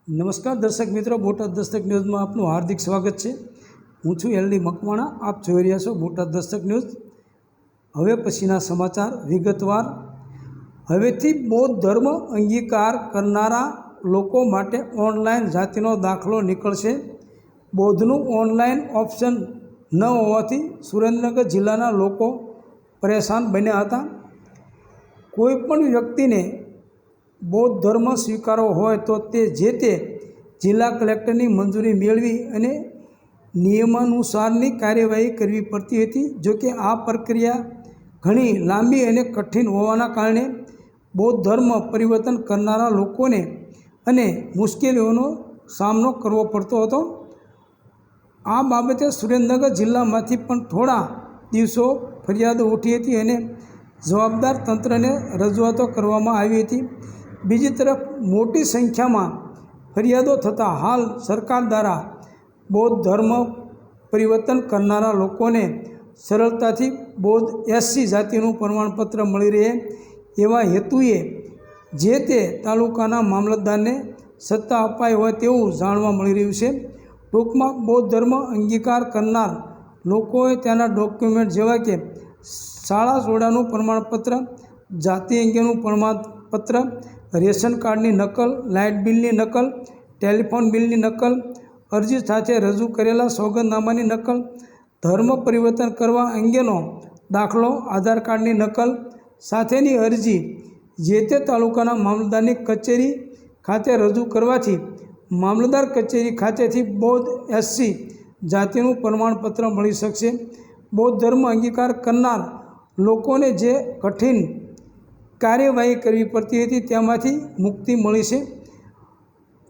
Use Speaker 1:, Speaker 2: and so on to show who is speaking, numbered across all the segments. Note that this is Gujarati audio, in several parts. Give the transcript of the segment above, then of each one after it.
Speaker 1: નમસ્કાર દર્શક મિત્રો, બોટાદ દસ્તક ન્યૂઝમાં આપનું હાર્દિક સ્વાગત છે। હું છું એલડી મકવાણા। આપ જોઈ રહ્યા છો બોટાદ દસ્તક ન્યૂઝ। હવે પછીના સમાચાર વિગતવાર। હવેથી બૌદ્ધ ધર્મ અંગીકાર કરનારા લોકો માટે ઓનલાઈન જાતિનો દાખલો નીકળશે। બૌદ્ધનું ઓનલાઈન ઓપ્શન ન હોવાથી સુરેન્દ્રનગર જિલ્લાના લોકો પરેશાન બન્યા હતા। કોઈપણ વ્યક્તિને બૌદ્ધ ધર્મ સ્વીકારવો હોય તો તે જિલ્લા કલેક્ટરની મંજૂરી મેળવી અને નિયમાનુસારની કાર્યવાહી કરવી પડતી હતી। જોકે આ પ્રક્રિયા ઘણી લાંબી અને કઠિન હોવાના કારણે બૌદ્ધ ધર્મ પરિવર્તન કરનારા લોકોને અને મુશ્કેલીઓનો સામનો કરવો પડતો હતો। આ બાબતે સુરેન્દ્રનગર જિલ્લામાંથી પણ થોડા દિવસો ફરિયાદો ઉઠી હતી અને જવાબદાર તંત્રને રજૂઆતો કરવામાં આવી હતી। બીજી તરફ મોટી સંખ્યામાં ફરિયાદો થતાં હાલ સરકાર દ્વારા બૌદ્ધ ધર્મ પરિવર્તન કરનારા લોકોને સરળતાથી બૌદ્ધ SC જાતિનું પ્રમાણપત્ર મળી રહે એવા હેતુએ જે તે તાલુકાના મામલતદારને સત્તા અપાઈ હોય તેવું જાણવા મળી રહ્યું છે। ટૂંકમાં બૌદ્ધ ધર્મ અંગીકાર કરનાર લોકોએ તેના ડોક્યુમેન્ટ જેવા કે શાળા સોડાનું પ્રમાણપત્ર, જાતિ અંગેનું પ્રમાણપત્ર, રેશન કાર્ડની નકલ, લાઇટ બિલની નકલ, ટેલિફોન બિલની નકલ, અરજી સાથે રજૂ કરેલા સોગંદનામાની નકલ, ધર્મ પરિવર્તન કરવા અંગેનો દાખલો, આધાર કાર્ડની નકલ સાથેની અરજી જે તે તાલુકાના મામલતદારની કચેરી ખાતે રજૂ કરવાથી મામલતદાર કચેરી ખાતેથી બૌદ્ધ SC જાતિનું પ્રમાણપત્ર મળી શકશે। બૌદ્ધ ધર્મ અંગીકાર કરનાર લોકોને જે કઠિન કાર્યવાહી કરવી પડતી હતી તેમાંથી મુક્તિ મળી છે।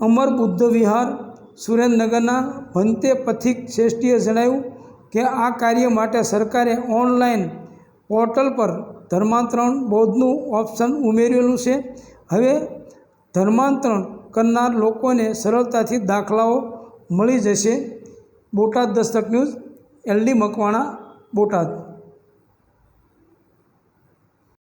Speaker 1: અમર બુદ્ધ વિહાર સુરેન્દ્રનગરના ભંતે પથિક શ્રેષ્ઠીએ જણાવ્યું કે આ કાર્ય માટે સરકારે ઓનલાઈન પોર્ટલ પર ધર્માંતરણ બૌદ્ધનું ઓપ્શન ઉમેરેલું છે। હવે ધર્માંતરણ કરનાર લોકોને સરળતાથી દાખલાઓ મળી જશે। Botad Dastak news, LD Makwana, Botad.